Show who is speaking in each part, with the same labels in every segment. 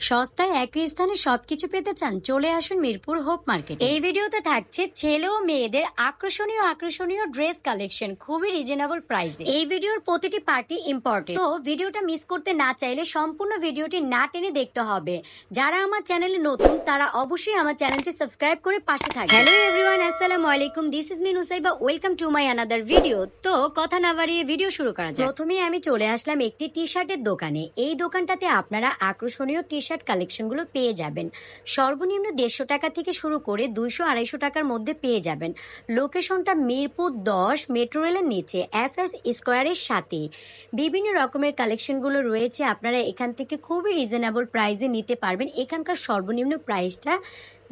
Speaker 1: সস্তায় একই স্থানে সবকিছু পেতে চান? চলে আসুন মিরপুর হোপ মার্কেট। এই ভিডিওতে থাকছে ছেলে ও মেয়েদের আকর্ষণীয় আকর্ষণীয় ড্রেস কালেকশন খুবই রিজনেবল প্রাইসে। এই ভিডিওর প্রতিটি পার্টি ইম্পর্টেন্ট, তো ভিডিওটা মিস করতে না চাইলে সম্পূর্ণ ভিডিওটি না টেনে দেখতে হবে। যারা আমার চ্যানেলে নতুন তারা অবশ্যই আমার চ্যানেলটি সাবস্ক্রাইব করে পাশে থাকবে। হ্যালো এভরিওয়ান, আসসালামু আলাইকুম, this is me Nusaiba, welcome to my another video. তো কথা না বাড়িয়ে ভিডিও শুরু করা যাক। প্রথমে আমি চলে আসলাম একটি টি শার্টের দোকানে। এই দোকানটাতে আপনারা আকর্ষণীয় টি শার্ট কালেকশনগুলো পেয়ে যাবেন। সর্বনিম্ন 150 টাকা থেকে শুরু করে 200-250 টাকার মধ্যে পেয়ে যাবেন। লোকেশনটা মিরপুর 10 মেট্রো রেলের নিচে FS স্কোয়ারের সাথে। বিভিন্ন রকমের কালেকশনগুলো রয়েছে, আপনারা এখান থেকে খুবই রিজনেবল প্রাইসে নিতে পারবেন। এখানকার সর্বনিম্ন প্রাইসটা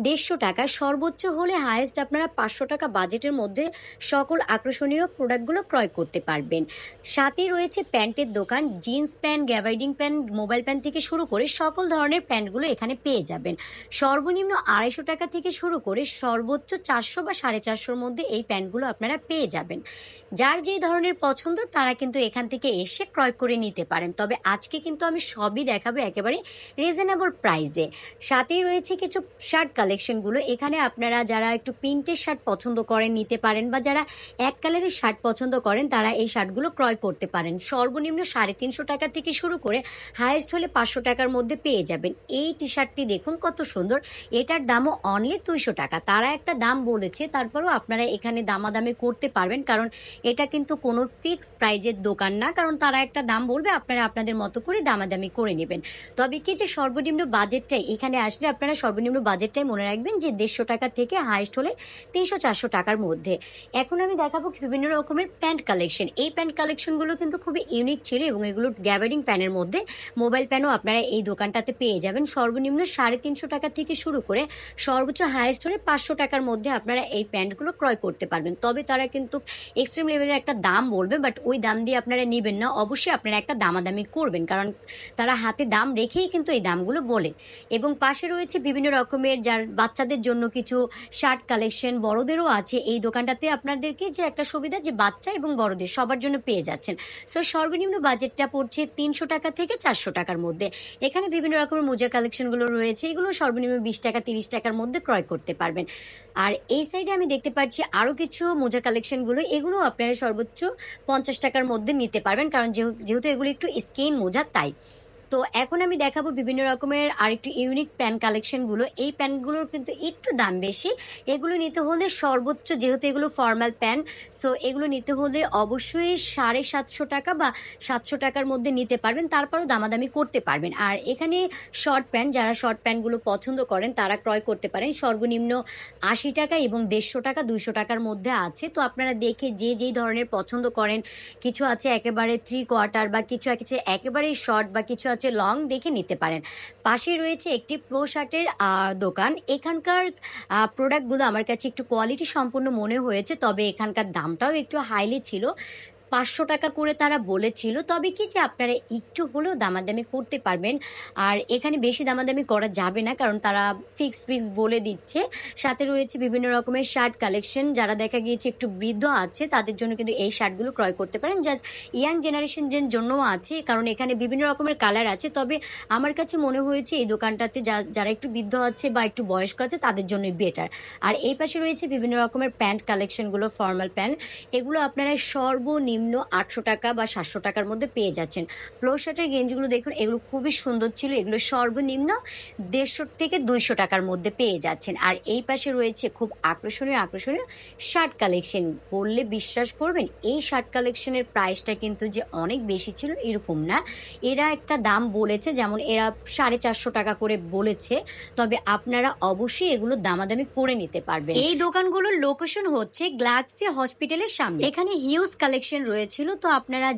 Speaker 1: 150 টাকা, সর্বোচ্চ হলে হায়েস্ট আপনারা 500 টাকা বাজেটের মধ্যে সকল আকর্ষণীয় প্রোডাক্টগুলো ক্রয় করতে পারবেন। সাথে রয়েছে প্যান্টের দোকান, jeans pant, gabardine pant, mobile pant থেকে শুরু করে সকল ধরনের প্যান্টগুলো এখানে পেয়ে যাবেন। সর্বনিম্ন 250 টাকা থেকে শুরু করে সর্বোচ্চ 400 বা 450-র মধ্যে এই প্যান্টগুলো আপনারা পেয়ে যাবেন। যার যে ধরনের পছন্দ তারা কিন্তু এখান থেকে এসে ক্রয় করে নিতে পারেন। তবে আজকে কিন্তু আমি সবই দেখাবো একেবারে রিজনেবল প্রাইসে। সাথেই রয়েছে কিছু শার্ট কালেকশনগুলো। এখানে আপনারা যারা একটু প্রিন্টের শার্ট পছন্দ করেন নিতে পারেন, বা যারা এক কালারের শার্ট পছন্দ করেন তারা এই শার্টগুলো ক্রয় করতে পারেন। সর্বনিম্ন 350 টাকা থেকে শুরু করে হাইয়েস্ট হলে 500 টাকার মধ্যে পেয়ে যাবেন। এই টি শার্টটি দেখুন কত সুন্দর, এটার দামও অনলি 200 টাকা। তারা একটা দাম বলেছে, তারপরেও আপনারা এখানে দামাদামি করতে পারবেন, কারণ এটা কিন্তু কোনো ফিক্সড প্রাইজের দোকান না। কারণ তারা একটা দাম বলবে, আপনারা আপনাদের মতো করে দামাদামি করে নেবেন। তবে কি যে সর্বনিম্ন বাজেটটাই, এখানে আসলে আপনারা সর্বনিম্ন বাজেটটাই মনে রাখবেন যে 150 টাকা থেকে হাইয়েস্ট হলে 300-400 টাকার মধ্যে। এখন আমি দেখাবো বিভিন্ন রকমের প্যান্ট কালেকশন। এই প্যান্ট কালেকশনগুলো কিন্তু খুবই ইউনিক ছিল এবং এগুলো গ্যাবার্ডিং প্যানের মধ্যে। মোবাইল প্যানও আপনারা এই দোকানটাতে পেয়ে যাবেন। সর্বনিম্ন 350 টাকা থেকে শুরু করে সর্বোচ্চ হাইয়েস্ট হলে 500 টাকার মধ্যে আপনারা এই প্যান্টগুলো ক্রয় করতে পারবেন। তবে তারা কিন্তু এক্সট্রিম লেভেলের একটা দাম বলবে, বাট ওই দাম দিয়ে আপনারা নেবেন না। অবশ্যই আপনারা একটা দামাদামি করবেন, কারণ তারা হাতে দাম রেখেই কিন্তু এই দামগুলো বলে। এবং পাশে রয়েছে বিভিন্ন রকমের যার বাচ্চাদের জন্য কিছু শার্ট কালেকশন, বড়দেরও আছে। এই দোকানটাতে আপনাদেরকে যে একটা সুবিধা যে বাচ্চা এবং বড়দের সবার জন্য পেয়ে যাচ্ছেন। সো সর্বনিম্ন বাজেটটা পড়ছে 300 টাকা থেকে 400 টাকার মধ্যে। এখানে বিভিন্ন রকমের মোজা কালেকশনগুলো রয়েছে, এগুলো সর্বনিম্ন 20 টাকা 30 টাকার মধ্যে ক্রয় করতে পারবেন। আর এই সাইডে আমি দেখতে পাচ্ছি আরও কিছু মোজা কালেকশনগুলো, এগুলো আপনারা সর্বোচ্চ 50 টাকার মধ্যে নিতে পারবেন, কারণ যেহেতু এগুলো একটু স্কিন মোজা তাই। তো এখন আমি দেখাবো বিভিন্ন রকমের আর একটু ইউনিক প্যান্ট কালেকশনগুলো। এই প্যান্টগুলোর কিন্তু একটু দাম বেশি। এগুলো নিতে হলে সর্বোচ্চ, যেহেতু এগুলো ফর্মাল প্যান্ট, সো এগুলো নিতে হলে অবশ্যই 750 টাকা বা 700 টাকার মধ্যে নিতে পারবেন, তারপরও দামাদামি করতে পারবেন। আর এখানে শর্ট প্যান্ট, যারা শর্ট প্যান্টগুলো পছন্দ করেন তারা ক্রয় করতে পারেন। সর্বনিম্ন 80 টাকা এবং 150 টাকা 200 টাকার মধ্যে আছে। তো আপনারা দেখে যে যেই ধরনের পছন্দ করেন, কিছু আছে একেবারে 3/4 বা কিছু আছে একেবারে শর্ট বা কিছু আছে লং, দেখে নিতে পারেন। পাশে রয়েছে একটি প্রো শার্টের দোকান। এখানকার প্রোডাক্টগুলো আমার কাছে একটু কোয়ালিটি সম্পন্ন মনে হয়েছে, তবে এখানকার দামটাও একটু হাইলি ছিল। 500 টাকা করে তারা বলেছিল। তবে কি যে আপনারা একটু হলেও দামাদামি করতে পারবেন। আর এখানে বেশি দামাদামি করা যাবে না, কারণ তারা ফিক্স বলে দিচ্ছে। সাথে রয়েছে বিভিন্ন রকমের শার্ট কালেকশন। যারা দেখা গিয়েছে একটু বৃদ্ধ আছে তাদের জন্য কিন্তু এই শার্টগুলো ক্রয় করতে পারেন। জাস্ট ইয়াং জেনারেশনের জন্যও আছে, কারণ এখানে বিভিন্ন রকমের কালার আছে। তবে আমার কাছে মনে হয়েছে এই দোকানটাতে যারা একটু বৃদ্ধ আছে বা একটু বয়স্ক আছে তাদের জন্যই বেটার। আর এই পাশে রয়েছে বিভিন্ন রকমের প্যান্ট কালেকশনগুলো, ফর্মাল প্যান্ট। এগুলো আপনারা সর্বনিম্ন 800 টাকা বা 700 টাকার মধ্যে পেয়ে যাচ্ছেন। প্লো শার্টের গেঞ্জিগুলো দেখুন, এগুলো খুবই সুন্দর ছিল। এগুলো সর্বনিম্ন 150 থেকে 200 টাকার মধ্যে পেয়ে যাচ্ছেন। আর এই পাশে রয়েছে খুব আকর্ষণীয় আকর্ষণীয় শার্ট কালেকশন। বললে বিশ্বাস করবেন, এই শার্ট কালেকশনের প্রাইসটা কিন্তু যে অনেক বেশি ছিল এরকম না। এরা একটা দাম বলেছে, যেমন এরা 450 টাকা করে বলেছে। তবে আপনারা অবশ্যই এগুলো দামাদামি করে নিতে পারবেন। এই দোকানগুলোর লোকেশন হচ্ছে গ্যালাক্সি হসপিটালের সামনে। এখানে হিউজ কালেকশন রয়েছিল, তো আপনারা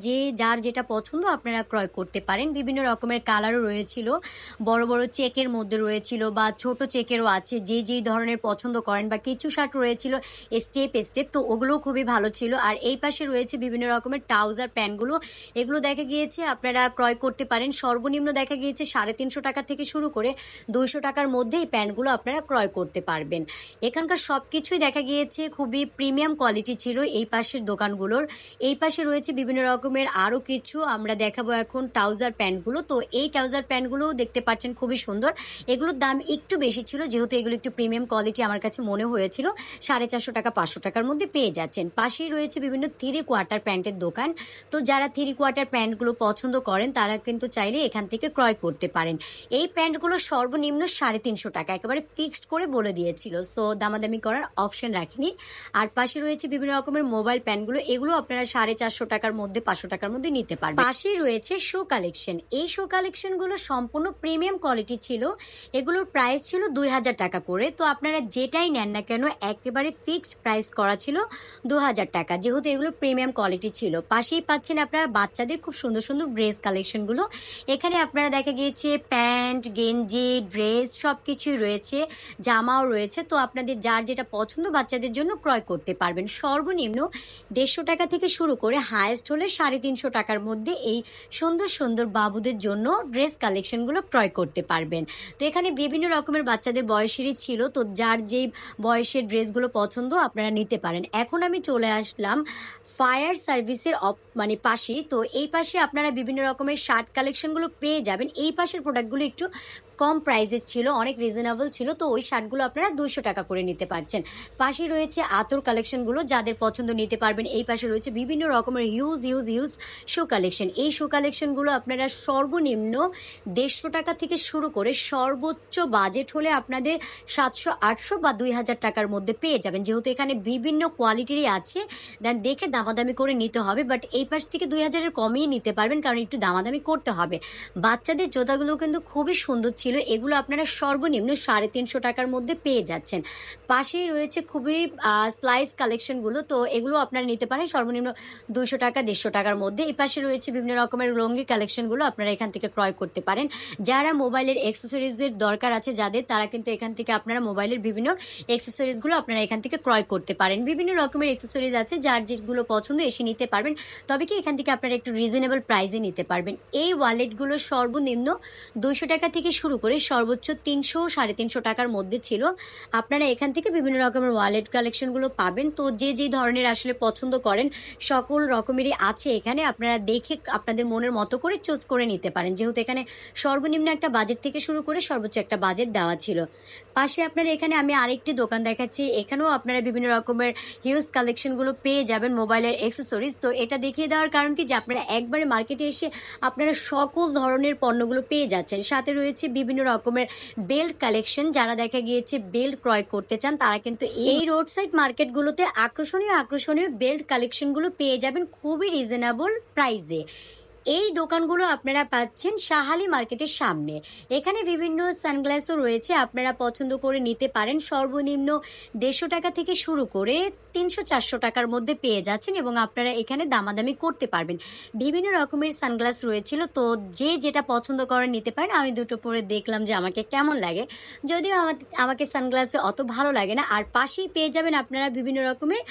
Speaker 1: যার যেটা পছন্দ আপনারা ক্রয় করতে পারেন। বিভিন্ন রকমের কালারও রয়েছিল, বড় বড় চেকের মধ্যে রয়েছিল বা ছোট চেকেরও আছে, যেই ধরনের পছন্দ করেন। বা কিছু শার্ট রয়েছিল স্টেপ, তো ওগুলো খুবই ভালো ছিল। আর এই পাশে রয়েছে বিভিন্ন রকমের ট্রাউজার প্যান্টগুলো, এগুলো দেখা গিয়েছে আপনারা ক্রয় করতে পারেন। সর্বনিম্ন দেখা গিয়েছে 350 টাকা থেকে শুরু করে 200 টাকার মধ্যে এই প্যান্টগুলো আপনারা ক্রয় করতে পারবেন। এখানকার সবকিছুই দেখা গিয়েছে খুবই প্রিমিয়াম কোয়ালিটি ছিল এই পাশের দোকানগুলোর। এই পাশে রয়েছে বিভিন্ন রকমের আরো কিছু, আমরা দেখাবো এখন ট্রাউজার প্যান্টগুলো। তো এই ট্রাউজার প্যান্টগুলো দেখতে পাচ্ছেন খুবই সুন্দর, এগুলোর দাম একটু বেশি ছিল যেহেতু এগুলো একটু প্রিমিয়াম কোয়ালিটি আমার কাছে মনে হয়েছিল। 450 টাকা 500 টাকার মধ্যে পেয়ে যাচ্ছেন। পাশেই রয়েছে বিভিন্ন 3/4 প্যান্টের দোকান। তো যারা 3/4 প্যান্টগুলো পছন্দ করেন তারা কিন্তু চাইলে এখান থেকে ক্রয় করতে পারেন। এই প্যান্টগুলো সর্বনিম্ন 350 টাকা, একেবারে ফিক্সড করে বলে দিয়েছিল, সো দামাদামি করার অপশন রাখিনি। আর পাশে রয়েছে বিভিন্ন রকমের মোবাইল প্যান্টগুলো, এগুলো আপনারা 450 টাকার মধ্যে 500 টাকার মধ্যে নিতে পারবেন। পাশেই রয়েছে শু কালেকশন, এই শু কালেকশনগুলো সম্পূর্ণ প্রিমিয়াম কোয়ালিটি ছিল, এগুলোর প্রাইস ছিল 2000 টাকা করে। তো আপনারা যেটাই নেন না কেন একেবারে ফিক্সড প্রাইস করা ছিল 2000 টাকা, যেহেতু এগুলো প্রিমিয়াম কোয়ালিটি ছিল। পাশেই পাচ্ছেন আপনারা বাচ্চাদের খুব সুন্দর সুন্দর ড্রেস কালেকশনগুলো, এখানে আপনারা দেখা গিয়েছে প্যান্ট, গেঞ্জি, ড্রেস সবকিছুই রয়েছে, জামাও রয়েছে। তো আপনাদের যার যেটা পছন্দ বাচ্চাদের জন্য ক্রয় করতে পারবেন। সর্বনিম্ন 150 টাকা থেকে শুরু করে হায়েস্ট হলে 350 টাকার মধ্যে এই সুন্দর সুন্দর বাবুদের জন্য ড্রেস কালেকশনগুলো ক্রয় করতে পারবেন। তো এখানে বিভিন্ন রকমের বাচ্চাদের বয়সেরই ছিল, তো যার যেই বয়সের ড্রেসগুলো পছন্দ আপনারা নিতে পারেন। এখন আমি চলে আসলাম ফায়ার সার্ভিসের মানে পাশেই। তো এই পাশে আপনারা বিভিন্ন রকমের শার্ট কালেকশনগুলো পেয়ে যাবেন। এই পাশের প্রোডাক্টগুলো একটু কম প্রাইসের ছিল, অনেক রিজনেবল ছিল, তো ওই শার্টগুলো আপনারা 200 টাকা করে নিতে পারছেন। পাশে রয়েছে আতর কালেকশনগুলো, যাদের পছন্দ নিতে পারবেন। এই পাশে রয়েছে বিভিন্ন রকমের হিউজ হিউজ হিউজ শু কালেকশন, এই শু কালেকশনগুলো আপনারা সর্বনিম্ন 150 টাকা থেকে শুরু করে সর্বোচ্চ বাজেট হলে আপনাদের 700, 800 বা 2000 টাকার মধ্যে পেয়ে যাবেন, যেহেতু এখানে বিভিন্ন কোয়ালিটিরই আছে। দেন দেখে দামাদামি করে নিতে হবে, বাট এই পাশ থেকে 2000-এর কমিয়ে নিতে পারবেন, কারণ একটু দামাদামি করতে হবে। বাচ্চাদের জুতাগুলো কিন্তু খুবই সুন্দর ছিল, এগুলো আপনারা সর্বনিম্ন 350 টাকার মধ্যে পেয়ে যাচ্ছেন। পাশেই রয়েছে খুবই স্লাইস কালেকশনগুলো, তো এগুলো আপনারা নিতে পারেন সর্বনিম্ন 200 টাকা 150 টাকার মধ্যে। এই পাশে রয়েছে বিভিন্ন রকমের লুঙ্গি কালেকশনগুলো, আপনারা এখান থেকে ক্রয় করতে পারেন। যারা মোবাইলের অ্যাক্সেসরিজের দরকার আছে যাদের, তারা কিন্তু এখান থেকে আপনারা মোবাইলের বিভিন্ন অ্যাক্সেসরিজগুলো আপনারা এখান থেকে ক্রয় করতে পারেন। বিভিন্ন রকমের অ্যাক্সেসরিজ আছে, যার যেগুলো পছন্দ এসে নিতে পারবেন, তবে কি এখান থেকে আপনারা একটু রিজনেবল প্রাইসে নিতে পারবেন। এই ওয়ালেটগুলো সর্বনিম্ন 200 টাকা থেকে শুরু করে সর্বোচ্চ 300, 350 টাকার মধ্যে ছিল। আপনারা এখান থেকে বিভিন্ন রকমের ওয়ালেট কালেকশনগুলো পাবেন। তো যে যে ধরনের আসলে পছন্দ করেন সকল রকমেরই আছে এখানে, আপনারা দেখে আপনাদের মনের মতো করে চুজ করে নিতে পারেন, যেহেতু এখানে সর্বনিম্ন একটা বাজেট থেকে শুরু করে সর্বোচ্চ একটা বাজেট দেওয়া ছিল। পাশে আপনারা এখানে আমি আরেকটি দোকান দেখাচ্ছি, এখানেও আপনারা বিভিন্ন রকমের হিউজ কালেকশনগুলো পেয়ে যাবেন মোবাইলের অ্যাক্সেসরিজ। তো এটা দেখিয়ে দেওয়ার কারণ কি, যে আপনারা একবারে মার্কেটে এসে আপনারা সকল ধরনের পণ্যগুলো পেয়ে যাচ্ছেন। সাথে রয়েছে বিভিন্ন রকমের বেল্ট কালেকশন, যারা দেখা গিয়েছে বেল্ট ক্রয় করতে চান তারা কিন্তু এই রোড সাইড মার্কেটগুলোতে আকর্ষণীয় আকর্ষণীয় বেল্ট কালেকশনগুলো পেয়ে যাবেন খুবই রিজনেবল প্রাইসে। এই দোকানগুলো আপনারা পাচ্ছেন শাহালি মার্কেটের সামনে। এখানে বিভিন্ন সানগ্লাসও রয়েছে, আপনারা পছন্দ করে নিতে পারেন। সর্বনিম্ন 150 টাকা থেকে শুরু করে 300-400 টাকার মধ্যে পেয়ে যাচ্ছেন, এবং আপনারা এখানে দামাদামি করতে পারবেন। বিভিন্ন রকমের সানগ্লাস রয়েছিল, তো যে যেটা পছন্দ করে নিতে পারেন। আমি দুটো পরে দেখলাম যে আমাকে কেমন লাগে, যদিও আমাকে সানগ্লাসে অত ভালো লাগে না। আর পাশেই পেয়ে যাবেন আপনারা বিভিন্ন রকমের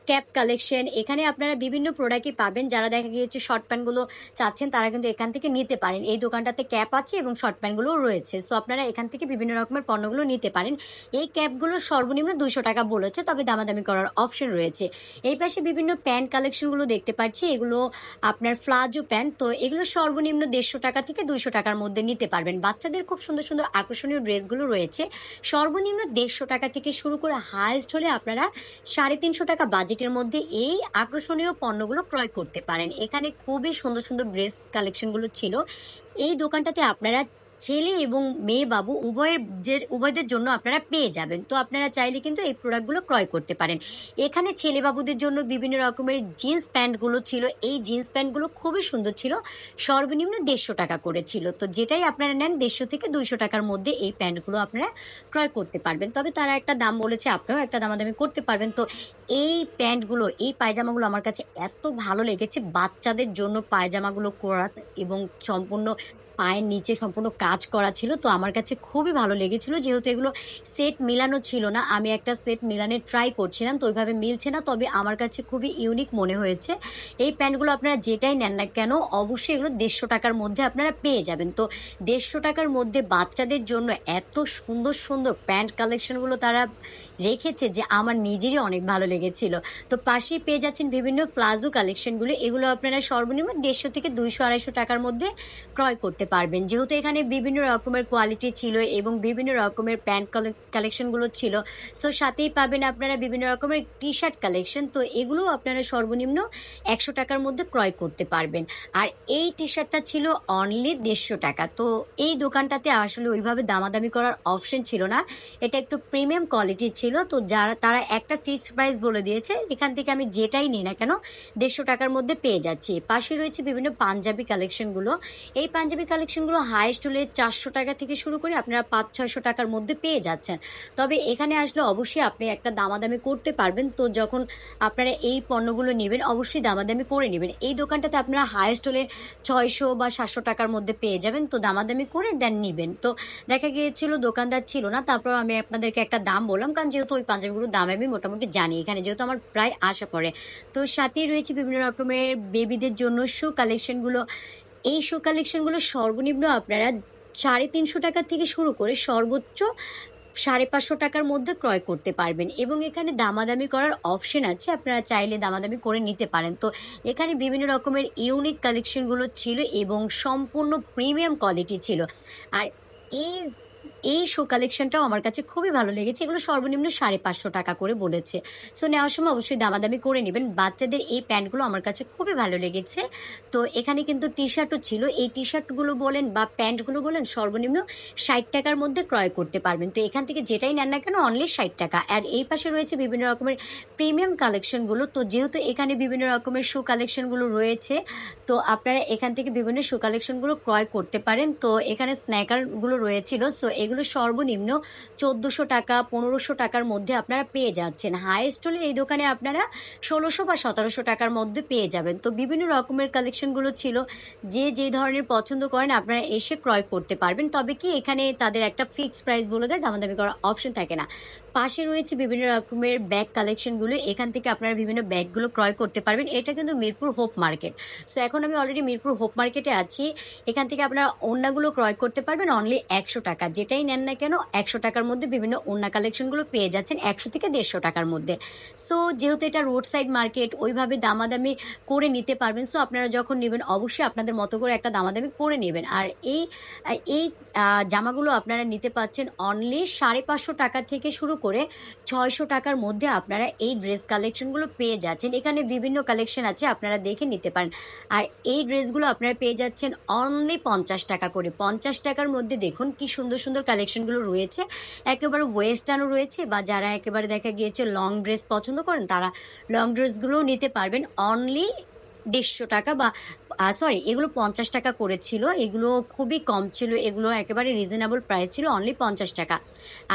Speaker 1: ক্যাপ কালেকশন, এখানে আপনারা বিভিন্ন প্রোডাক্টই পাবেন। যারা দেখা গিয়েছে শর্ট প্যান্টগুলো চাচ্ছেন তারা কিন্তু এখান থেকে নিতে পারেন। এই দোকানটাতে ক্যাপ আছে এবং শর্ট প্যান্টগুলোও রয়েছে, সো আপনারা এখান থেকে বিভিন্ন রকমের পণ্যগুলো নিতে পারেন। এই ক্যাপগুলো সর্বনিম্ন 200 টাকা বলেছে, তবে দামাদামি করার অপশন রয়েছে। এই পাশে বিভিন্ন প্যান্ট কালেকশনগুলো দেখতে পাচ্ছি, এগুলো আপনার প্লাজো প্যান্ট, তো এগুলো সর্বনিম্ন 150 টাকা থেকে 200 টাকার মধ্যে নিতে পারবেন। বাচ্চাদের খুব সুন্দর সুন্দর আকর্ষণীয় ড্রেসগুলো রয়েছে, সর্বনিম্ন 150 টাকা থেকে শুরু করে হাইয়েস্ট হলে আপনারা 350 টাকা বাজেটের মধ্যে এই আকর্ষণীয় পণ্যগুলো ক্রয় করতে পারেন। এখানে খুবই সুন্দর সুন্দর ড্রেস কালেকশনগুলো ছিল। এই দোকানটাতে আপনারা ছেলে এবং মেয়ে বাবু উভয়দের জন্য আপনারা পেয়ে যাবেন। তো আপনারা চাইলে কিন্তু এই প্রোডাক্টগুলো ক্রয় করতে পারেন। এখানে ছেলে বাবুদের জন্য বিভিন্ন রকমের জিন্স প্যান্টগুলো ছিল, এই জিন্স প্যান্টগুলো খুবই সুন্দর ছিল, সর্বনিম্ন 150 টাকা করে ছিল। তো যেটাই আপনারা নেন 150 থেকে 200 টাকার মধ্যে এই প্যান্টগুলো আপনারা ক্রয় করতে পারবেন। তবে তারা একটা দাম বলেছে, আপনারাও একটা দামাদামি করতে পারবেন। তো এই প্যান্টগুলো, এই পায়জামাগুলো আমার কাছে এত ভালো লেগেছে, বাচ্চাদের জন্য পায়জামাগুলো করা এবং সম্পূর্ণ পায়ের নিচে সম্পূর্ণ কাজ করা ছিল। তো আমার কাছে খুবই ভালো লেগেছিল, যেহেতু এগুলো সেট মিলানো ছিল না, আমি একটা সেট মিলানে ট্রাই করছিলাম, তো ওইভাবে মিলছে না, তবে আমার কাছে খুবই ইউনিক মনে হয়েছে। এই প্যান্টগুলো আপনারা যেটাই নেন না কেন অবশ্যই এগুলো 150 টাকার মধ্যে আপনারা পেয়ে যাবেন। তো 150 টাকার মধ্যে বাচ্চাদের জন্য এত সুন্দর সুন্দর প্যান্ট কালেকশনগুলো তারা রেখেছে যে আমার নিজেরই অনেক ভালো লেগেছিল। তো পাশেই পেয়ে যাচ্ছেন বিভিন্ন প্লাজো কালেকশনগুলো, এগুলো আপনারা সর্বনিম্ন 150 থেকে 200-250 টাকার মধ্যে ক্রয় করতে পারবেন। যেহেতু এখানে বিভিন্ন রকমের কোয়ালিটি ছিল এবং বিভিন্ন রকমের প্যান্ট কালেকশনগুলো ছিল, সো সাথেই পাবেন আপনারা বিভিন্ন রকমের টি শার্ট কালেকশন। তো এগুলো আপনারা সর্বনিম্ন 100 টাকার মধ্যে ক্রয় করতে পারবেন। আর এই টি শার্টটা ছিল অনলি 150 টাকা। তো এই দোকানটাতে আসলে ওইভাবে দামাদামি করার অপশন ছিল না, এটা একটু প্রিমিয়াম কোয়ালিটির ছিল। তো যারা তারা একটা ফিক্সড প্রাইস বলে দিয়েছে, এখান থেকে আমি যেটাই নিই না কেন 150 টাকার মধ্যে পেয়ে যাচ্ছি। পাশে রয়েছে বিভিন্ন পাঞ্জাবি কালেকশনগুলো, এই পাঞ্জাবি কালেকশনগুলো হাইয়েস্ট হলে 400 টাকা থেকে শুরু করে আপনারা 500-600 টাকার মধ্যে পেয়ে যাচ্ছেন। তবে এখানে আসলে অবশ্যই আপনি একটা দামাদামি করতে পারবেন। তো যখন আপনারা এই পণ্যগুলো নেবেন অবশ্যই দামাদামি করে নেবেন। এই দোকানটাতে আপনারা হাইয়েস্ট হলে 600 বা 700 টাকার মধ্যে পেয়ে যাবেন, তো দামাদামি করে দেন নেবেন। তো দেখা গিয়েছিল দোকানদার ছিল না, তারপর আমি আপনাদেরকে একটা দাম বললাম, কারণ যেহেতু ওই পাঞ্জাবিগুলোর দাম আমি মোটামুটি জানি, এখানে যেহেতু আমার প্রায় আসা পড়ে। তো সাথেই রয়েছে বিভিন্ন রকমের বেবিদের জন্য শু কালেকশনগুলো, এই শু কালেকশনগুলো সর্বনিম্ন আপনারা 350 টাকা থেকে শুরু করে সর্বোচ্চ 550 টাকার মধ্যে ক্রয় করতে পারবেন। এবং এখানে দামাদামি করার অপশন আছে, আপনারা চাইলে দামাদামি করে নিতে পারেন। তো এখানে বিভিন্ন রকমের ইউনিক কালেকশনগুলো ছিল এবং সম্পূর্ণ প্রিমিয়াম কোয়ালিটি ছিল। আর এই এই শো কালেকশনটাও আমার কাছে খুবই ভালো লেগেছে, এগুলো সর্বনিম্ন 550 টাকা করে বলেছে। সো নেওয়ার সময় অবশ্যই দামাদামি করে নেবেন। বাচ্চাদের এই প্যান্টগুলো আমার কাছে খুবই ভালো লেগেছে। তো এখানে কিন্তু টি শার্টও ছিল, এই টি শার্টগুলো বলেন বা প্যান্টগুলো বলেন সর্বনিম্ন 60 টাকার মধ্যে ক্রয় করতে পারবেন। তো এখান থেকে যেটাই নেন না কেন অনলি 60 টাকা। আর এই পাশে রয়েছে বিভিন্ন রকমের প্রিমিয়াম কালেকশনগুলো। তো যেহেতু এখানে বিভিন্ন রকমের শু কালেকশনগুলো রয়েছে, তো আপনারা এখান থেকে বিভিন্ন শু কালেকশনগুলো ক্রয় করতে পারেন। তো এখানে স্ন্যাকারগুলো রয়েছিল, সো এগুলো সর্বনিম্ন 1400 টাকা 1500 টাকার মধ্যে আপনারা পেয়ে যাচ্ছেন। হাইয়েস্ট হলে এই দোকানে আপনারা 1600 বা 1700 টাকার মধ্যে পেয়ে যাবেন। তো বিভিন্ন রকমের কালেকশনগুলো ছিল, যে যে ধরনের পছন্দ করেন আপনারা এসে ক্রয় করতে পারবেন। তবে কি এখানে তাদের একটা ফিক্সড প্রাইস বলে দেয়, দামাদামি করার অপশন থাকে না। পাশে রয়েছে বিভিন্ন রকমের ব্যাগ কালেকশনগুলো, এখান থেকে আপনারা বিভিন্ন ব্যাগগুলো ক্রয় করতে পারবেন। এটা কিন্তু মিরপুর হোপ মার্কেট। সো এখন আমি অলরেডি মিরপুর হোপ মার্কেটে আছি, এখান থেকে আপনারা ওড়নাগুলো ক্রয় করতে পারবেন অনলি 100 টাকা। যেটাই নেন না কেন 100 টাকার মধ্যে বিভিন্ন ওড়না কালেকশনগুলো পেয়ে যাচ্ছেন 100 থেকে 150 টাকার মধ্যে। সো যেহেতু এটা রোড সাইড মার্কেট, ওইভাবে দামাদামি করে নিতে পারবেন। সো আপনারা যখন নেবেন অবশ্যই আপনাদের মতো করে একটা দামাদামি করে নেবেন। আর এই এই জামাগুলো আপনারা নিতে পাচ্ছেন অনলি 550 টাকা থেকে শুরু করে 600 টাকার মধ্যে আপনারা এই ড্রেস কালেকশনগুলো পেয়ে যাচ্ছেন। এখানে বিভিন্ন কালেকশন আছে, আপনারা দেখে নিতে পারেন। আর এই ড্রেসগুলো আপনারা পেয়ে যাচ্ছেন অনলি 50 টাকা করে। 50 টাকার মধ্যে দেখুন কি সুন্দর সুন্দর কালেকশনগুলো রয়েছে, একেবারে ওয়েস্টার্নও রয়েছে, বা যারা একেবারে দেখা গিয়েছে লং ড্রেস পছন্দ করেন তারা লং ড্রেসগুলোও নিতে পারবেন অনলি 150 টাকা। বা সরি, এগুলো 50 টাকা করেছিল, এগুলো খুবই কম ছিল, এগুলো একেবারে রিজনেবল প্রাইস ছিল, অনলি 50 টাকা।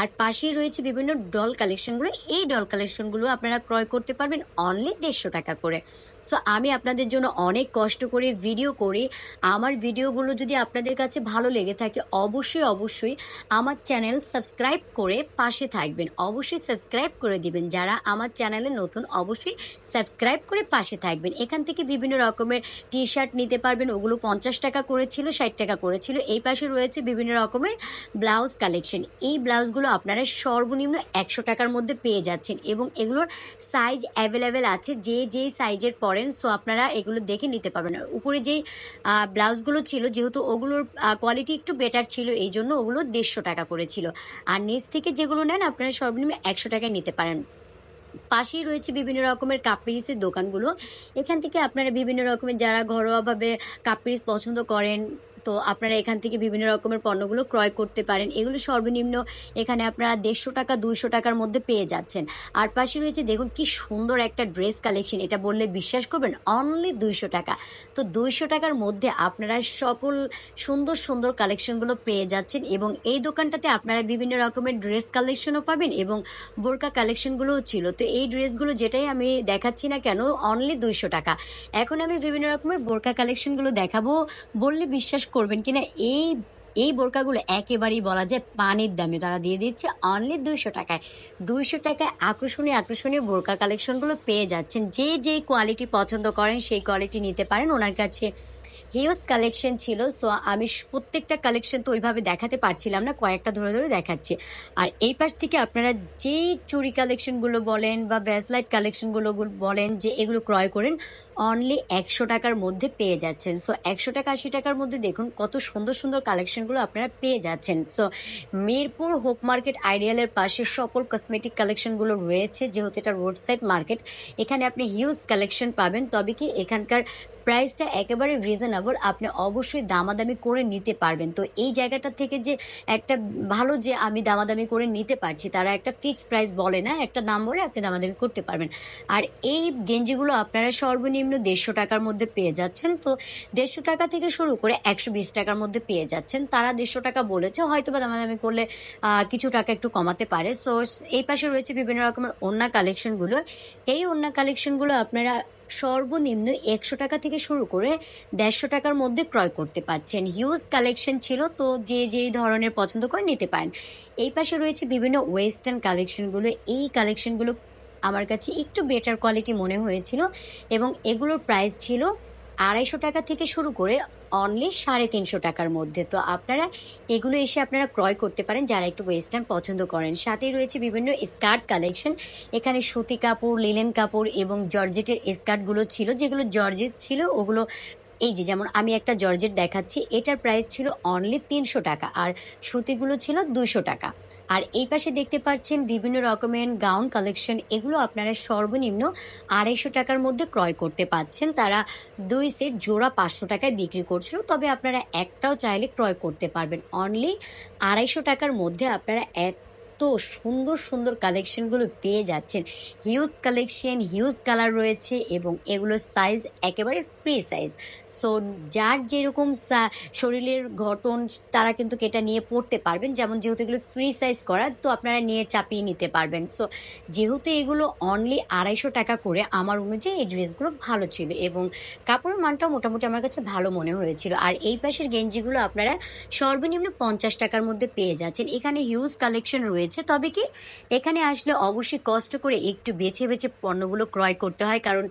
Speaker 1: আর পাশেই রয়েছে বিভিন্ন ডল কালেকশনগুলো, এই ডল কালেকশনগুলো আপনারা ক্রয় করতে পারবেন অনলি 150 টাকা করে। সো আমি আপনাদের জন্য অনেক কষ্ট করে ভিডিও করি, আমার ভিডিওগুলো যদি আপনাদের কাছে ভালো লেগে থাকে অবশ্যই অবশ্যই আমার চ্যানেল সাবস্ক্রাইব করে পাশে থাকবেন, অবশ্যই সাবস্ক্রাইব করে দিবেন। যারা আমার চ্যানেলে নতুন অবশ্যই সাবস্ক্রাইব করে পাশে থাকবেন। এখান থেকে বিভিন্ন রকমের টি শার্ট নিতে পারবেন, ওগুলো 50 টাকা করেছিল, 60 টাকা করেছিল। এই পাশে রয়েছে বিভিন্ন রকমের ব্লাউজ কালেকশন, এই ব্লাউজগুলো আপনারা সর্বনিম্ন 100 টাকার মধ্যে পেয়ে যাচ্ছেন এবং এগুলোর সাইজ অ্যাভেলেবেল আছে, যে যেই সাইজের পরেন। সো আপনারা এগুলো দেখে নিতে পারবেন। উপরে যেই ব্লাউজগুলো ছিল যেহেতু ওগুলোর কোয়ালিটি একটু বেটার ছিল, এই জন্য ওগুলো 150 টাকা করেছিল। আর নিচ থেকে যেগুলো নেন আপনারা সর্বনিম্ন 100 টাকায় নিতে পারেন। পাশেই রয়েছে বিভিন্ন রকমের কাপ পিরিসের দোকানগুলো, এখান থেকে আপনারা বিভিন্ন রকমের যারা ঘরোয়াভাবে কাপ পিরিস পছন্দ করেন, তো আপনারা এখান থেকে বিভিন্ন রকমের পণ্যগুলো ক্রয় করতে পারেন। এগুলো সর্বনিম্ন এখানে আপনারা 150 টাকা 200 টাকার মধ্যে পেয়ে যাচ্ছেন। আর পাশে রয়েছে দেখুন কি সুন্দর একটা ড্রেস কালেকশন, এটা বললে বিশ্বাস করবেন অনলি 200 টাকা। তো 200 টাকার মধ্যে আপনারা সকল সুন্দর সুন্দর কালেকশনগুলো পেয়ে যাচ্ছেন এবং এই দোকানটাতে আপনারা বিভিন্ন রকমের ড্রেস কালেকশনও পাবেন এবং বোরকা কালেকশনগুলোও ছিল। তো এই ড্রেসগুলো যেটাই আমি দেখাচ্ছি না কেন অনলি 200 টাকা। এখন আমি বিভিন্ন রকমের বোরকা কালেকশনগুলো দেখাবো, বললে বিশ্বাস করবেন কিনা। এই বোরকাগুলো একেবারেই বলা যায় পানির দামে তারা দিয়ে দিচ্ছে অনলি 200 টাকায়। 200 টাকায় আকর্ষণীয় আকর্ষণীয় বোরকা কালেকশনগুলো পেয়ে যাচ্ছেন। যে কোয়ালিটি পছন্দ করেন সেই কোয়ালিটি নিতে পারেন। ওনার কাছে হিউজ কালেকশন ছিল, সো আমি প্রত্যেকটা কালেকশন তো ওইভাবে দেখাতে পারছিলাম না, কয়েকটা ধরে ধরে দেখাচ্ছি। আর এই পাশ থেকে আপনারা যেই চুড়ি কালেকশনগুলো বলেন বা ভ্যাসলাইট কালেকশনগুলো বলেন যে এগুলো ক্রয় করেন অনলি 100 টাকার মধ্যে পেয়ে যাচ্ছেন। সো 100 টাকা 80 টাকার মধ্যে দেখুন কত সুন্দর সুন্দর কালেকশনগুলো আপনারা পেয়ে যাচ্ছেন। সো মিরপুর হোপ মার্কেট আইডিয়ালের পাশে সকল কসমেটিক কালেকশনগুলো রয়েছে। যেহেতু এটা রোড সাইড মার্কেট, এখানে আপনি হিউজ কালেকশন পাবেন। তবে কি এখানকার প্রাইসটা একেবারে রিজনেবল, আপনি অবশ্যই দামাদামি করে নিতে পারবেন। তো এই জায়গাটা থেকে যে একটা ভালো যে আমি দামাদামি করে নিতে পারছি, তারা একটা ফিক্সড প্রাইস বলে না, একটা দাম বলে আপনি দামাদামি করতে পারবেন। আর এই গেঞ্জিগুলো আপনারা সর্বনিম্ন 150 টাকার মধ্যে পেয়ে যাচ্ছেন। তো 150 টাকা থেকে শুরু করে 120 টাকার মধ্যে পেয়ে যাচ্ছেন। তারা 150 টাকা বলেছে, হয়তো বা দামাদামি করলে কিছু টাকা একটু কমাতে পারে। সো এই পাশে রয়েছে বিভিন্ন রকমের ওড়না কালেকশনগুলো। এই ওড়না কালেকশনগুলো আপনারা সর্বনিম্ন 100 টাকা থেকে শুরু করে 150 টাকার মধ্যে ক্রয় করতে পারছেন। হিউজ কালেকশন ছিল, তো যেই ধরনের পছন্দ করে নিতে পারেন। এই পাশে রয়েছে বিভিন্ন ওয়েস্টার্ন কালেকশনগুলো। এই কালেকশনগুলো আমার কাছে একটু বেটার কোয়ালিটি মনে হয়েছিল এবং এগুলোর প্রাইস ছিল 250 টাকা থেকে শুরু করে অনলি 350 টাকার মধ্যে। তো আপনারা এগুলো এসে আপনারা ক্রয় করতে পারেন যারা একটু ওয়েস্টার্ন পছন্দ করেন। সাথেই রয়েছে বিভিন্ন স্কার্ট কালেকশন। এখানে সুতি কাপড়, লিলেন কাপড় এবং জর্জেটের স্কার্টগুলো ছিল। যেগুলো জর্জেট ছিল ওগুলো এই যেমন আমি একটা জর্জেট দেখাচ্ছি, এটার প্রাইস ছিল অনলি 300 টাকা আর সুতিগুলো ছিল 200 টাকা। আর এই পাশে দেখতে পাচ্ছেন বিভিন্ন রকমের গাউন কালেকশন। এগুলো আপনারা সর্বনিম্ন 250 টাকার মধ্যে ক্রয় করতে পাচ্ছেন। তারা 2 সেট জোড়া 500 টাকায় বিক্রি করছিল, তবে আপনারা একটাও চাইলে ক্রয় করতে পারবেন। অনলি 250 টাকার মধ্যে আপনারা সুন্দর সুন্দর কালেকশনগুলো পেয়ে যাচ্ছেন। হিউজ কালেকশন, হিউজ কালার রয়েছে এবং এগুলোর সাইজ একেবারে ফ্রি সাইজ। সো যার যেরকম শরীরের গঠন তারা কিন্তু এটা নিয়ে পড়তে পারবেন। যেহেতু এগুলো ফ্রি সাইজ করা, তো আপনারা নিয়ে চাপিয়ে নিতে পারবেন। সো যেহেতু এগুলো অনলি 250 টাকা করে, আমার অনুযায়ী এই ড্রেসগুলো ভালো ছিল এবং কাপড়ের মানটাও মোটামুটি আমার কাছে ভালো মনে হয়েছিল। আর এই পাশের গেঞ্জিগুলো আপনারা সর্বনিম্ন 50 টাকার মধ্যে পেয়ে যাচ্ছেন। এখানে হিউজ কালেকশন রয়েছে, তবে কি এখানে আসলে অবশ্যই কষ্ট করে একটু বেছে বেছে পণ্যগুলো ক্রয় করতে হয়, কারণ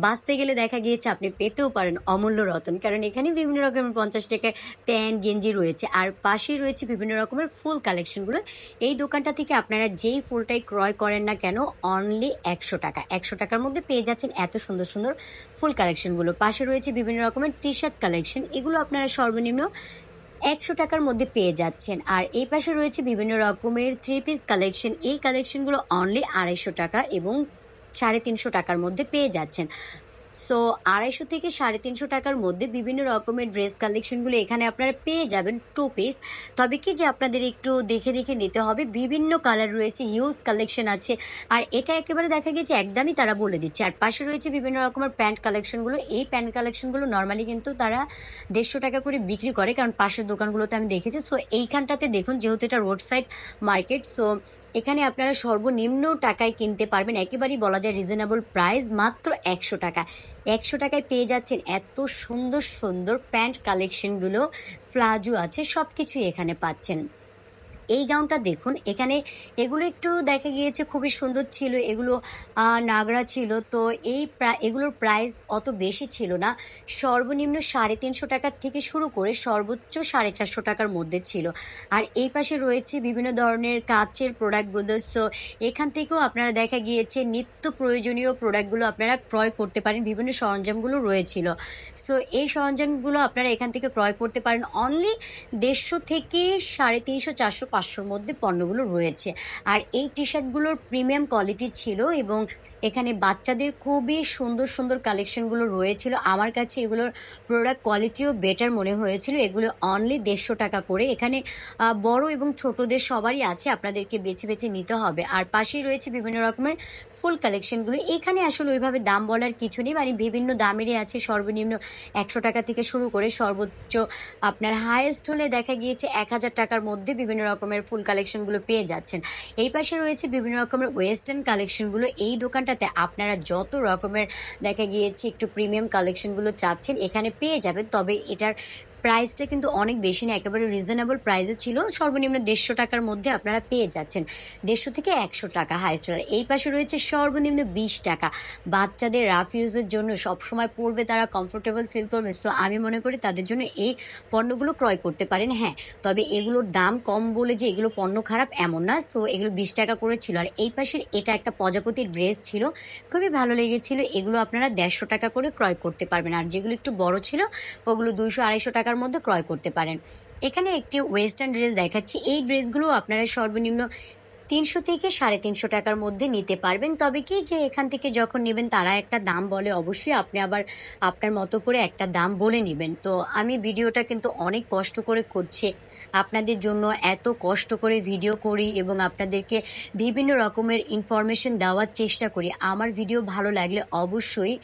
Speaker 1: বাঁচতে গেলে দেখা গিয়েছে আপনি পেতেও পারেন অমূল্য রতন। কারণ এখানে বিভিন্ন রকমের 50 টাকায় প্যান্ট গেঞ্জি রয়েছে আর পাশেই রয়েছে বিভিন্ন রকমের ফুল কালেকশনগুলো। এই দোকানটা থেকে আপনারা যেই ফুলটাই ক্রয় করেন না কেন অনলি 100 টাকা 100 টাকার মধ্যে পেয়ে যাচ্ছেন এত সুন্দর সুন্দর ফুল কালেকশনগুলো। পাশে রয়েছে বিভিন্ন রকমের টি শার্ট কালেকশন। এগুলো আপনারা সর্বনিম্ন 100 টাকার মধ্যে পেয়ে যাচ্ছেন। আর এই পাশে রয়েছে বিভিন্ন রকমের 3 পিস কালেকশন। এই কালেকশনগুলো অনলি 250 টাকা এবং 350 টাকার মধ্যে পেয়ে যাচ্ছেন। সো 250 থেকে 350 টাকার মধ্যে বিভিন্ন রকমের ড্রেস কালেকশনগুলো এখানে আপনারা পেয়ে যাবেন 2 পিস। তবে কি যে আপনাদের একটু দেখে দেখে নিতে হবে। বিভিন্ন কালার রয়েছে, হিউজ কালেকশন আছে। আর এটা একেবারে দেখা গেছে একদমই তারা বলে দিচ্ছে। আর পাশে রয়েছে বিভিন্ন রকমের প্যান্ট কালেকশনগুলো। এই প্যান্ট কালেকশনগুলো নর্মালি কিন্তু তারা 150 টাকা করে বিক্রি করে, কারণ পাশের দোকানগুলোতে আমি দেখেছি। সো এইখানটাতে দেখুন, যেহেতু এটা রোড সাইড মার্কেট, সো এখানে আপনারা সর্বনিম্ন টাকায় কিনতে পারবেন। একেবারেই বলা যায় রিজনেবল প্রাইস, মাত্র 100 টাকা। 100 টাকায় পেয়ে যাচ্ছেন এত সুন্দর সুন্দর প্যান্ট কালেকশনগুলো। প্লাজো আছে, সব কিছুই এখানে পাচ্ছেন। এই গাউনটা দেখুন, এখানে এগুলো একটু দেখা গিয়েছে খুবই সুন্দর ছিল। এগুলো নাগরা ছিল, তো এগুলোর প্রাইস অত বেশি ছিল না। সর্বনিম্ন 350 টাকার থেকে শুরু করে সর্বোচ্চ 450 টাকার মধ্যে ছিল। আর এই পাশে রয়েছে বিভিন্ন ধরনের কাচের প্রোডাক্টগুলো। সো এখান থেকেও আপনারা দেখা গিয়েছে নিত্য প্রয়োজনীয় প্রোডাক্টগুলো আপনারা ক্রয় করতে পারেন। বিভিন্ন সরঞ্জামগুলো রয়েছিল। সো এই সরঞ্জামগুলো আপনারা এখান থেকে ক্রয় করতে পারেন। অনলি 150 থেকে 350, 400, 500-র মধ্যে পণ্যগুলো রয়েছে। আর এই টি শার্টগুলোর প্রিমিয়াম কোয়ালিটি ছিল এবং এখানে বাচ্চাদের খুবই সুন্দর সুন্দর কালেকশনগুলো রয়েছিল। আমার কাছে এগুলোর প্রোডাক্ট কোয়ালিটিও বেটার মনে হয়েছিল। এগুলো অনলি 150 টাকা করে। এখানে বড় এবং ছোটদের সবারই আছে, আপনাদেরকে বেছে বেছে নিতে হবে। আর পাশেই রয়েছে বিভিন্ন রকমের ফুল কালেকশনগুলো। এখানে আসলে ওইভাবে দাম বলার কিছু নেই, মানে বিভিন্ন দামেরই আছে। সর্বনিম্ন 100 টাকা থেকে শুরু করে সর্বোচ্চ আপনার হাইয়েস্ট হলে দেখা গিয়েছে 1000 টাকার মধ্যে বিভিন্ন রকমের ফুল কালেকশনগুলো পেয়ে যাচ্ছেন। এই পাশে রয়েছে বিভিন্ন রকমের ওয়েস্টার্ন কালেকশনগুলো। এই দোকানটাতে আপনারা যত রকমের দেখা গিয়েছে একটু প্রিমিয়াম কালেকশনগুলো চাচ্ছেন এখানে পেয়ে যাবেন। তবে এটার প্রাইসটা কিন্তু অনেক বেশি না, একেবারে রিজনেবল প্রাইসে ছিল। সর্বনিম্ন 150 টাকার মধ্যে আপনারা পেয়ে যাচ্ছেন, 150 থেকে 100 টাকা হাইস্ট। আর এই পাশে রয়েছে সর্বনিম্ন 20 টাকা। বাচ্চাদের রাফ ইউজের জন্য সবসময় পরবে, তারা কমফোর্টেবল ফিল করবে। সো আমি মনে করি তাদের জন্য এই পণ্যগুলো ক্রয় করতে পারেন। হ্যাঁ, তবে এগুলোর দাম কম বলে যে এগুলো পণ্য খারাপ এমন না। সো এগুলো 20 টাকা করে ছিল। আর এই পাশের এটা একটা প্রজাপতির ড্রেস ছিল, খুবই ভালো লেগেছিল। এগুলো আপনারা 150 টাকা করে ক্রয় করতে পারবেন। আর যেগুলো একটু বড় ছিল ওগুলো 200-250 টাকার মধ্যে ক্রয় করতে পারেন। এখানে একটি ওয়েস্টার্ন ড্রেস দেখাচ্ছি। এই ড্রেসগুলো আপনারা সর্বনিম্ন 300 থেকে 350 টাকার মধ্যে নিতে পারবেন। তবে কি যে এখান থেকে যখন নেবেন তারা একটা দাম বলে, অবশ্যই আপনি আবার আপনার মতো করে একটা দাম বলে নেবেন। তো আমি ভিডিওটা কিন্তু অনেক কষ্ট করে করছি আপনাদের জন্য, এত কষ্ট করে ভিডিও করি এবং আপনাদেরকে বিভিন্ন রকমের ইনফরমেশন দেওয়ার চেষ্টা করি। আমার ভিডিও ভালো লাগলে অবশ্যই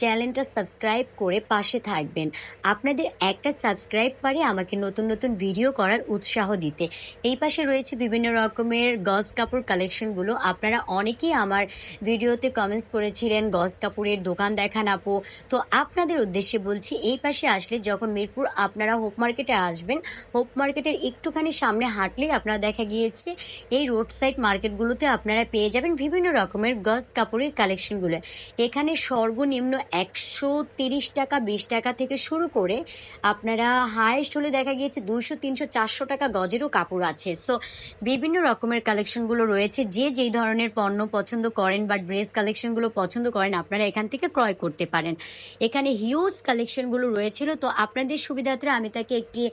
Speaker 1: চ্যানেলটা সাবস্ক্রাইব করে পাশে থাকবেন। আপনাদের একটা সাবস্ক্রাইব পারে আমাকে নতুন নতুন ভিডিও করার উৎসাহ দিতে। এই পাশে রয়েছে বিভিন্ন রকমের গজ কাপড় কালেকশনগুলো। আপনারা অনেকেই আমার ভিডিওতে কমেন্টস করেছিলেন গজ কাপড়ের দোকান দেখান আপু। তো আপনাদের উদ্দেশ্যে বলছি, এই পাশে আসলে যখন মিরপুর আপনারা হোপ মার্কেটে আসবেন, হোপ মার্কেটের একটুখানি সামনে হাঁটলেই আপনারা দেখা গিয়েছে এই রোড সাইড মার্কেটগুলোতে আপনারা পেয়ে যাবেন বিভিন্ন রকমের গজ কাপড়ের কালেকশনগুলো। এখানে সর্বনিম্ন 130 টাকা 20 টাকা থেকে শুরু করে আপনারা হাইস্ট হলে দেখা গিয়েছে 200, 300, 400 টাকা গজেরও কাপড় আছে। সো বিভিন্ন রকমের কালেকশনগুলো রয়েছে। যে যেই ধরনের পণ্য পছন্দ করেন বা ড্রেস কালেকশনগুলো পছন্দ করেন আপনারা এখান থেকে ক্রয় করতে পারেন। এখানে হিউজ কালেকশনগুলো রয়েছিল। তো আপনাদের সুবিধার্থে আমি তাকে একটি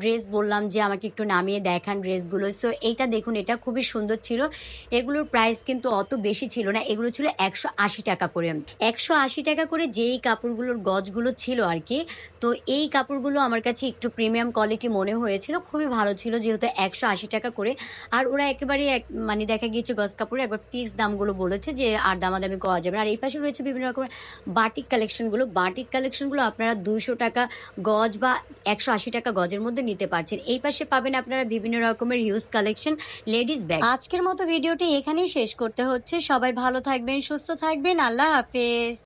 Speaker 1: ড্রেস বললাম যে আমাকে একটু নামিয়ে দেখান ড্রেসগুলো। সো এইটা দেখুন, এটা খুবই সুন্দর ছিল। এগুলোর প্রাইস কিন্তু অত বেশি ছিল না, এগুলো ছিল 180 টাকা করে। 180 টাকা করে যেই কাপড়গুলোর গজগুলো ছিল আর কি। তো এই কাপড়গুলো আমার কাছে একটু প্রিমিয়াম কোয়ালিটি মনে হয়েছিল, খুবই ভালো ছিল যেহেতু 180 টাকা করে। আর ওরা একেবারে মানে দেখা গিয়েছে গজ কাপড়ে একবার ফিক্স দামগুলো বলেছে যে আর দামাদামি করা যাবে না। আর এই পাশে রয়েছে বিভিন্ন রকমের বাটিক কালেকশনগুলো। বাটিক কালেকশনগুলো আপনারা 200 টাকা গজ বা 180 টাকা গজের মধ্যে নিতে পারছেন। এই পাশে পাবেন আপনারা বিভিন্ন রকমের হিউজ কালেকশন লেডিস ব্যাগ। আজকের মতো ভিডিওটি এখানেই শেষ করতে হচ্ছে। সবাই ভালো থাকবেন, সুস্থ থাকবেন। আল্লাহ হাফেজ।